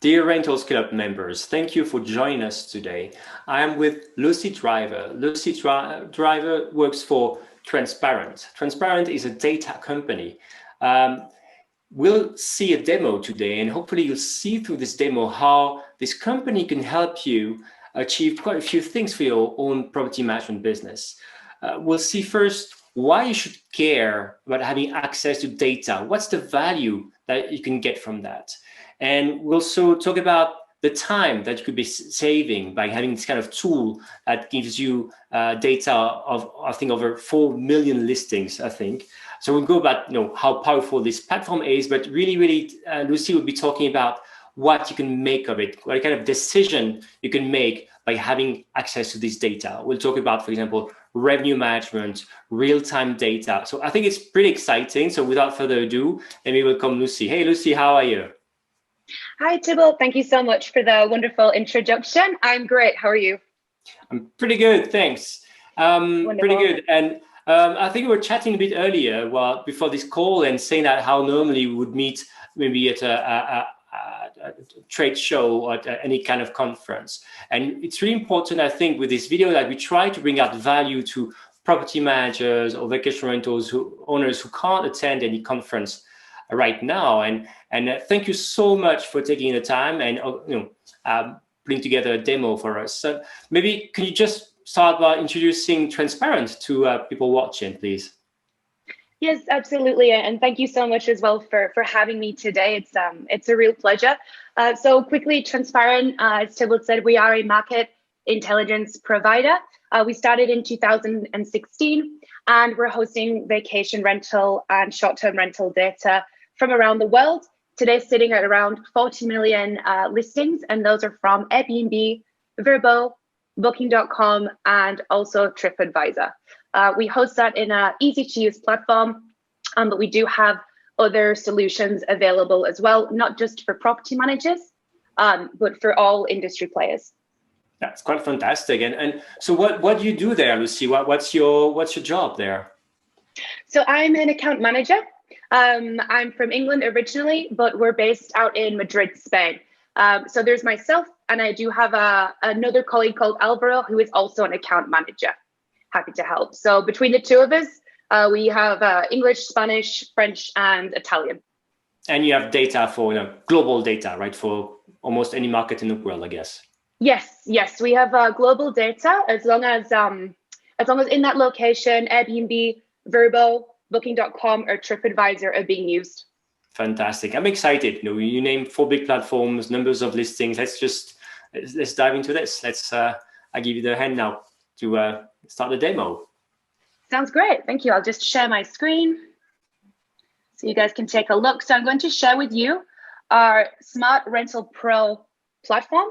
Dear Rentals Club members, thank you for joining us today. I am with Lucy Driver. Driver works for Transparent. Transparent is a data company. We'll see a demo today, and hopefully you'll see through this demo how this company can help you achieve quite a few things for your own property management business. We'll see first why you should care about having access to data. What's the value that you can get from that? And we'll also talk about the time that you could be saving by having this kind of tool that gives you data of, I think, over 4 million listings, I think. So we'll go about how powerful this platform is, but really, Lucy will be talking about what you can make of it, what kind of decision you can make by having access to this data. We'll talk about, for example, revenue management, real-time data. So I think it's pretty exciting. So without further ado, let me welcome Lucy. Hey, Lucy, how are you? Hi, Thibault. Thank you so much for the wonderful introduction. I'm great. How are you? I'm pretty good, thanks. Pretty good. And I think we were chatting a bit earlier, before this call, and saying that how normally we would meet maybe at a trade show or at any kind of conference. And it's really important, I think, with this video that we try to bring out value to property managers or vacation rentals owners who can't attend any conference right now. And thank you so much for taking the time and putting together a demo for us. So maybe can you just start by introducing Transparent to people watching, please? Yes, absolutely. And thank you so much as well for having me today. It's a real pleasure. So quickly, Transparent, as Thibault said, we are a market intelligence provider. We started in 2016, and we're hosting vacation rental and short-term rental data from around the world. Today, sitting at around 40 million listings, and those are from Airbnb, Vrbo, Booking.com, and also TripAdvisor. We host that in an easy-to-use platform, but we do have other solutions available as well, not just for property managers, but for all industry players. That's quite fantastic. And so what do you do there, Lucy? What's your job there? So I'm an account manager. I'm from England originally, but we're based out in Madrid, Spain. So there's myself, and I do have another colleague called Alvaro, who is also an account manager. Happy to help. So between the two of us, we have English, Spanish, French, and Italian. And you have data for global data, right? For almost any market in the world, I guess. Yes, we have global data as long as in that location, Airbnb, Vrbo, Booking.com, or TripAdvisor are being used. Fantastic! I'm excited. You named 4 big platforms, numbers of listings. Let's dive into this. I give you the hand now to start the demo. Sounds great. Thank you. I'll just share my screen so you guys can take a look. So I'm going to share with you our Smart Rental Pro platform.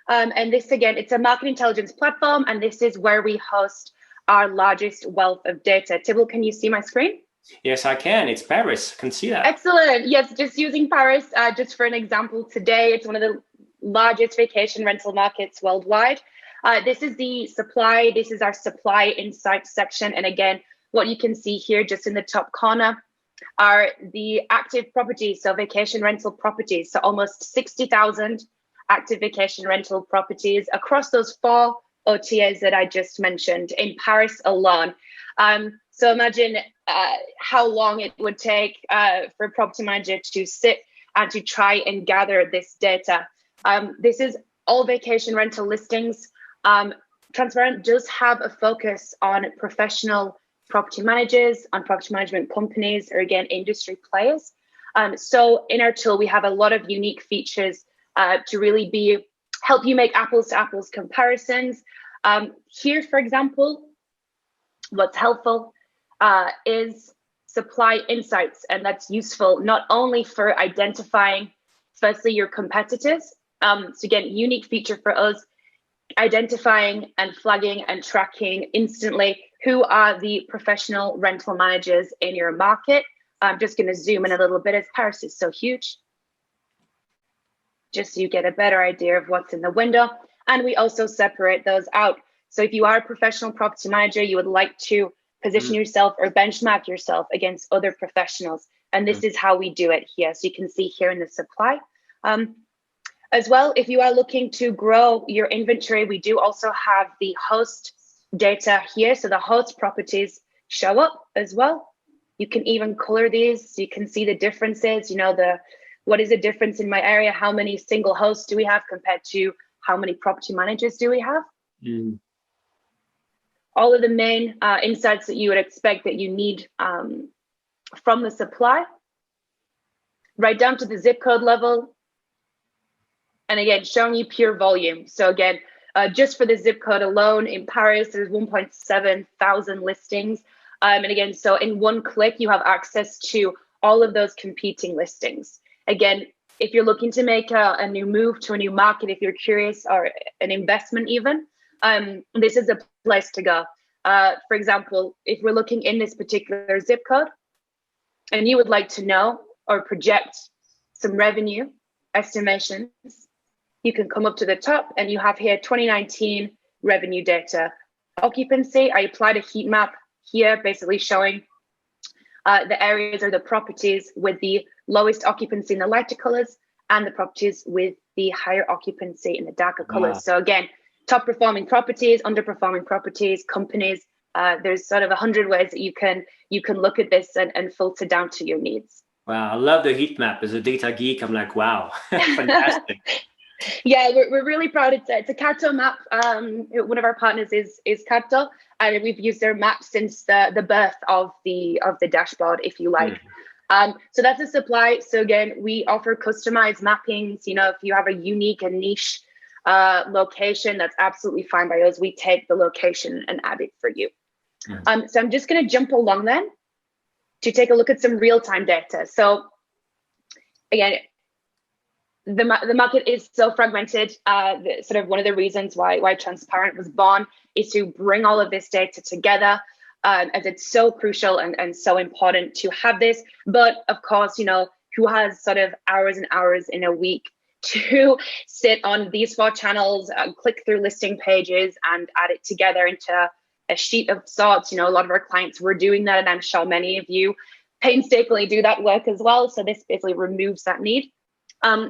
And this, again, it's a market intelligence platform, and this is where we host our largest wealth of data. Thibault, can you see my screen? Yes, I can. It's Paris. I can see that. Excellent. Yes, just using Paris just for an example today. It's one of the largest vacation rental markets worldwide. This is the supply. This is our supply insights section. And again, what you can see here just in the top corner are the active properties, so vacation rental properties. So almost 60,000 active vacation rental properties across those 4 OTAs that I just mentioned in Paris alone. So imagine how long it would take for a property manager to sit and to try and gather this data. This is all vacation rental listings. Transparent does have a focus on professional property managers, on property management companies, or again, industry players. So in our tool, we have a lot of unique features to really help you make apples to apples comparisons. Here, for example, what's helpful is supply insights, and that's useful not only for identifying, firstly, your competitors. So again, unique feature for us, identifying and flagging and tracking instantly who are the professional rental managers in your market. I'm just going to zoom in a little bit as Paris is so huge, just so you get a better idea of what's in the window. And we also separate those out. So if you are a professional property manager, you would like to position yourself or benchmark yourself against other professionals. And this is how we do it here. So you can see here in the supply. As well, if you are looking to grow your inventory, we do also have the host data here. So the host properties show up as well. You can even color these so you can see the differences. You know, what is the difference in my area? How many single hosts do we have compared to how many property managers do we have? Mm. All of the main insights that you would expect that you need from the supply, right down to the zip code level. And again, showing you pure volume. So again, just for the zip code alone in Paris, there's 1.7 thousand listings. And again, so in one click, you have access to all of those competing listings. Again, if you're looking to make a new move to a new market, if you're curious, or an investment even, this is a place to go. For example, if we're looking in this particular zip code and you would like to know or project some revenue estimations, you can come up to the top and you have here 2019 revenue data. Occupancy, I applied a heat map here, basically showing the areas or the properties with the lowest occupancy in the lighter colors and the properties with the higher occupancy in the darker colors. So again, top performing properties, underperforming properties, companies. There's sort of 100 ways that you can look at this and filter down to your needs. Wow, I love the heat map. As a data geek, I'm like, wow, fantastic. Yeah, we're really proud. It's a Cato map. One of our partners is Cato, and we've used their map since the birth of the dashboard, if you like. So that's a supply. So again, we offer customized mappings. You know, if you have a unique and niche location, that's absolutely fine by us. We take the location and add it for you. So I'm just going to jump along then to take a look at some real-time data. So again, the market is so fragmented. Sort of one of the reasons why Transparent was born is to bring all of this data together, as it's so crucial and so important to have this. But of course, you know, who has sort of hours and hours in a week to sit on these 4 channels, click through listing pages and add it together into a sheet of sorts? You know, a lot of our clients were doing that, and I'm sure many of you painstakingly do that work as well. So this basically removes that need.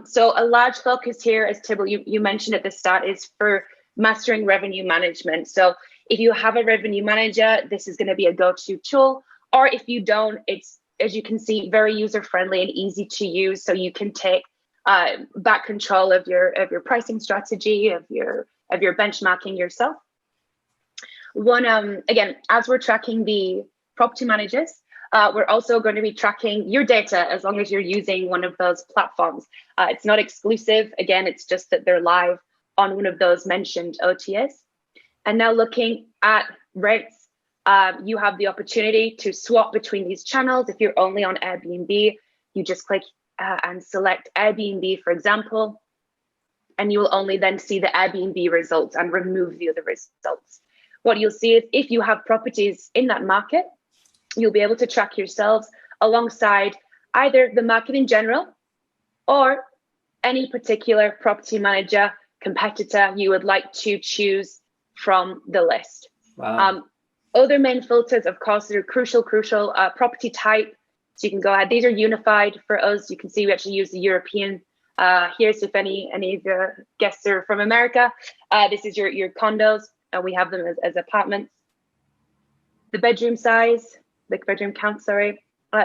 So a large focus here, as Tibble, you mentioned at the start, is for mastering revenue management. So if you have a revenue manager, this is going to be a go-to tool. Or if you don't, it's, as you can see, very user-friendly and easy to use. So you can take back control of your pricing strategy, of your benchmarking yourself. Again, as we're tracking the property managers, we're also going to be tracking your data as long as you're using one of those platforms. It's not exclusive. Again, it's just that they're live on one of those mentioned OTAs. And now looking at rates, you have the opportunity to swap between these channels. If you're only on Airbnb, you just click and select Airbnb, for example, and you will only then see the Airbnb results and remove the other results. What you'll see is if you have properties in that market, you'll be able to track yourselves alongside either the market in general or any particular property manager competitor you would like to choose from the list. Wow. Other main filters, of course, that are crucial, property type. So you can go ahead. These are unified for us. You can see we actually use the European here. So if any of your guests are from America, this is your condos, and we have them as apartments. The bedroom size, the bedroom count,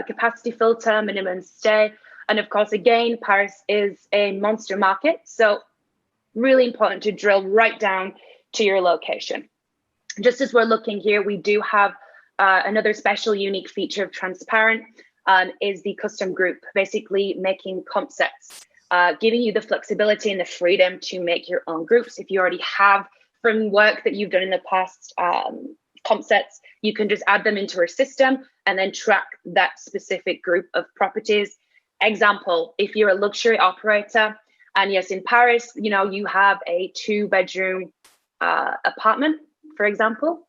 capacity filter, minimum stay. And of course, again, Paris is a monster market. So really important to drill right down to your location. Just as we're looking here, we do have another special unique feature of Transparent is the custom group, basically making comp sets, giving you the flexibility and the freedom to make your own groups. If you already have from work that you've done in the past comp sets, you can just add them into our system and then track that specific group of properties. Example, if you're a luxury operator, and yes, in Paris, you know, you have a 2-bedroom apartment, for example.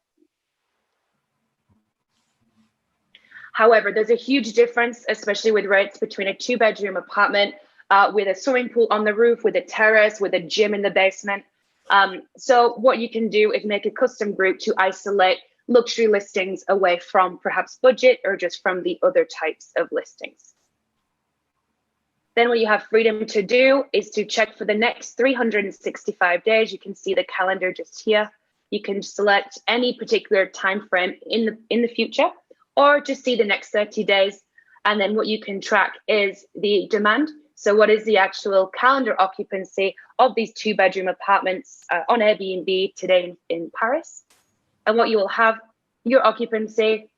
However, there's a huge difference, especially with rates, between a 2-bedroom apartment with a swimming pool on the roof, with a terrace, with a gym in the basement. So what you can do is make a custom group to isolate luxury listings away from perhaps budget or just from the other types of listings. Then what you have freedom to do is to check for the next 365 days. You can see the calendar just here. You can select any particular time frame in the future, or just see the next 30 days. And then what you can track is the demand. So what is the actual calendar occupancy of these 2-bedroom apartments on Airbnb today in Paris? And what you will have, your occupancy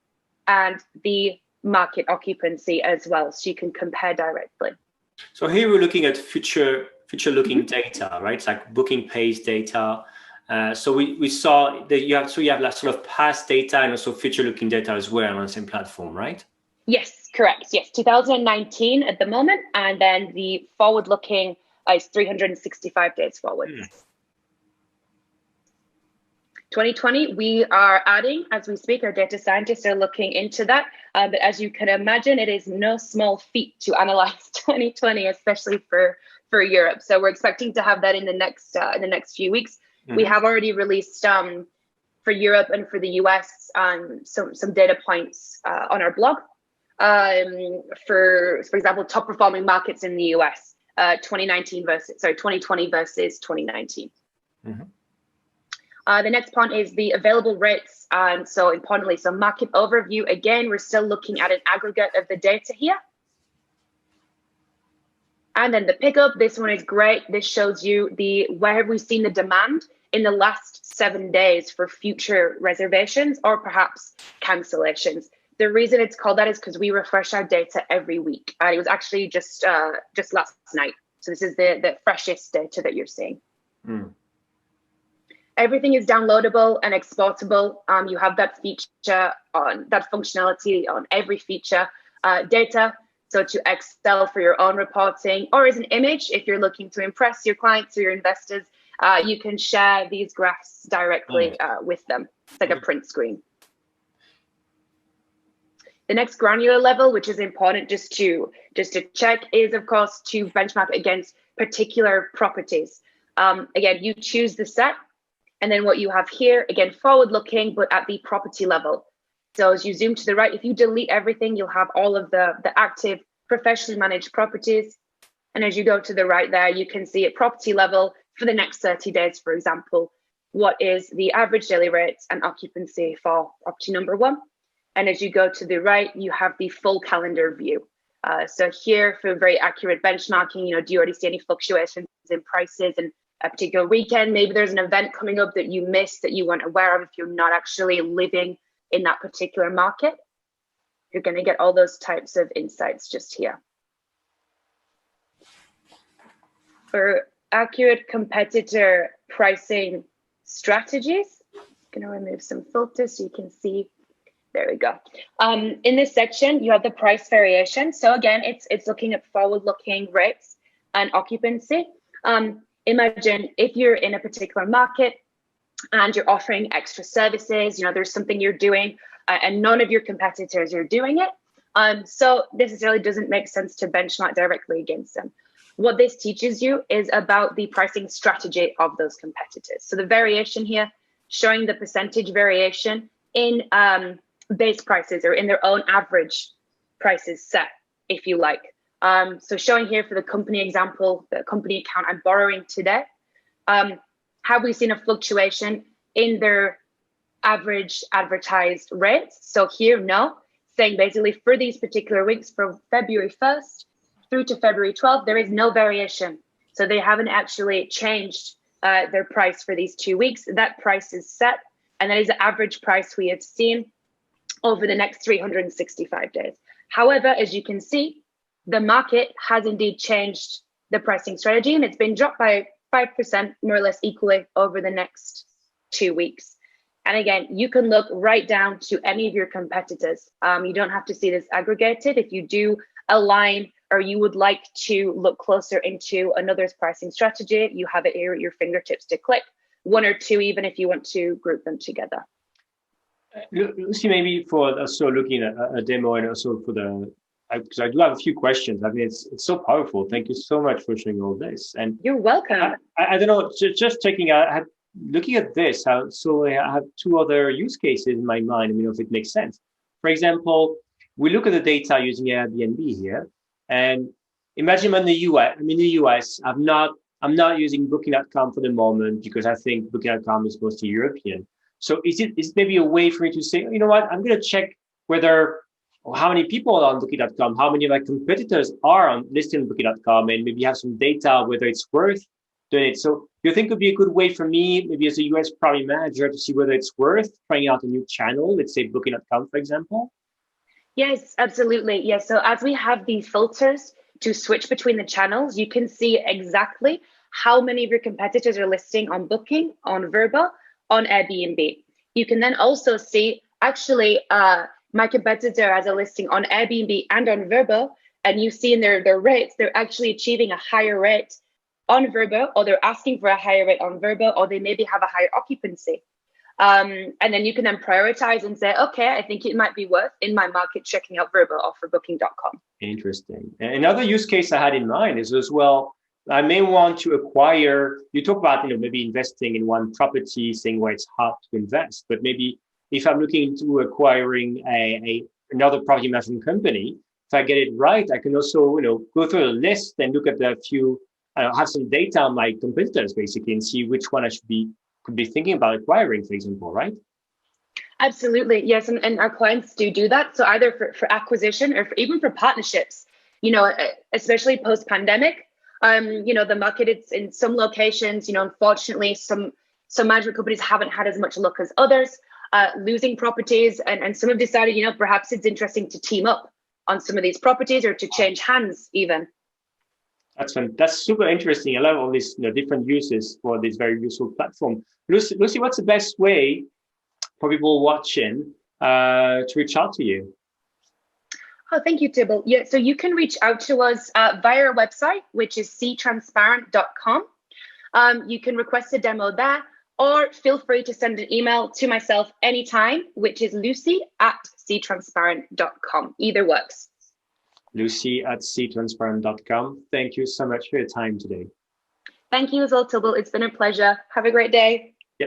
and the market occupancy as well. So you can compare directly. So here we're looking at future-looking data, right? It's like booking pace data. So we saw that you have like sort of past data and also future-looking data as well on the same platform, right? Yes, correct. Yes, 2019 at the moment, and then the forward-looking is 365 days forward. 2020, we are adding, as we speak, our data scientists are looking into that. But as you can imagine, it is no small feat to analyze 2020, especially for Europe. So we're expecting to have that in the next few weeks. We have already released for Europe and for the US some data points on our blog. For example, top performing markets in the US, 2020 versus 2019. The next point is the available rates. So importantly, so market overview. Again, we're still looking at an aggregate of the data here. And then the pickup, this one is great. This shows you where have we seen the demand in the last 7 days for future reservations or perhaps cancellations. The reason it's called that is because we refresh our data every week. It was actually just last night. So this is the freshest data that you're seeing. Everything is downloadable and exportable. You have that feature on that functionality on every feature data. So to Excel for your own reporting, or as an image, if you're looking to impress your clients or your investors, you can share these graphs directly with them. It's like a print screen. The next granular level, which is important just to check, is of course to benchmark against particular properties. Again, you choose the set. And then what you have here, again, forward-looking, but at the property level. So as you zoom to the right, if you delete everything, you'll have all of the active professionally managed properties. And as you go to the right there, you can see at property level for the next 30 days, for example, what is the average daily rates and occupancy for property number 1. And as you go to the right, you have the full calendar view. So here for very accurate benchmarking, do you already see any fluctuations in prices and a particular weekend? Maybe there's an event coming up that you missed that you weren't aware of if you're not actually living in that particular market. You're going to get all those types of insights just here. For accurate competitor pricing strategies, I'm going to remove some filters so you can see. There we go. In this section, you have the price variation. So again, it's looking at forward-looking rates and occupancy. Imagine if you're in a particular market and you're offering extra services, there's something you're doing and none of your competitors are doing it. So this necessarily doesn't make sense to benchmark directly against them. What this teaches you is about the pricing strategy of those competitors. So the variation here, showing the percentage variation in base prices or in their own average prices set, if you like. So showing here for the company example, the company account I'm borrowing today, have we seen a fluctuation in their average advertised rates? So here, no, saying basically for these particular weeks from February 1st through to February 12th, there is no variation. So they haven't actually changed their price for these 2 weeks. That price is set, and that is the average price we have seen over the next 365 days. However, as you can see, the market has indeed changed the pricing strategy, and it's been dropped by 5%, more or less equally, over the next 2 weeks. And again, you can look right down to any of your competitors. You don't have to see this aggregated. If you do align or you would like to look closer into another's pricing strategy, you have it here at your fingertips to click, 1 or 2, even if you want to group them together. Lucy, maybe for also looking at a demo and also for because I do have a few questions. I mean, it's so powerful. Thank you so much for showing all this. And you're welcome. I don't know, just checking out, looking at this, so I have 2 other use cases in my mind. I mean, if it makes sense. For example, we look at the data using Airbnb here, and imagine I'm in the US. I'm in the US. I'm not using Booking.com for the moment because I think Booking.com is mostly European. So is maybe a way for me to say, you know what, I'm going to check whether or how many people are on Booking.com, how many of my competitors are on listed on Booking.com, and maybe have some data whether it's worth doing it. So do you think it would be a good way for me, maybe as a US property manager, to see whether it's worth trying out a new channel, let's say Booking.com, for example? Yes, absolutely. Yes. So as we have these filters to switch between the channels, you can see exactly how many of your competitors are listing on Booking, on Vrbo, on Airbnb. You can then also see actually my competitor has a listing on Airbnb and on Vrbo, and you see in their rates, they're actually achieving a higher rate on Vrbo, or they're asking for a higher rate on Vrbo, or they maybe have a higher occupancy. And then you can then prioritize and say, okay, I think it might be worth in my market checking out Vrbo or for Booking.com. Interesting. Another use case I had in mind is as well, I may want to acquire, you talk about, maybe investing in one property, saying where it's hard to invest, but maybe if I'm looking into acquiring another property management company, if I get it right, I can also, go through the list and look at the few, have some data on my competitors basically and see which one I could be thinking about acquiring, for example, right? Absolutely. Yes. And our clients do that. So either for acquisition or even for partnerships, especially post pandemic, the market, it's in some locations, unfortunately, some management companies haven't had as much luck as others, losing properties. And some have decided, perhaps it's interesting to team up on some of these properties or to change hands even. That's super interesting. I love all these different uses for this very useful platform. Lucy, what's the best way for people watching to reach out to you? Oh, thank you, Thibault. Yeah, so you can reach out to us via our website, which is ctransparent.com. You can request a demo there, or feel free to send an email to myself anytime, which is lucy@ctransparent.com. Either works. Lucy@ctransparent.com. Thank you so much for your time today. Thank you as well, Thibault. It's been a pleasure. Have a great day.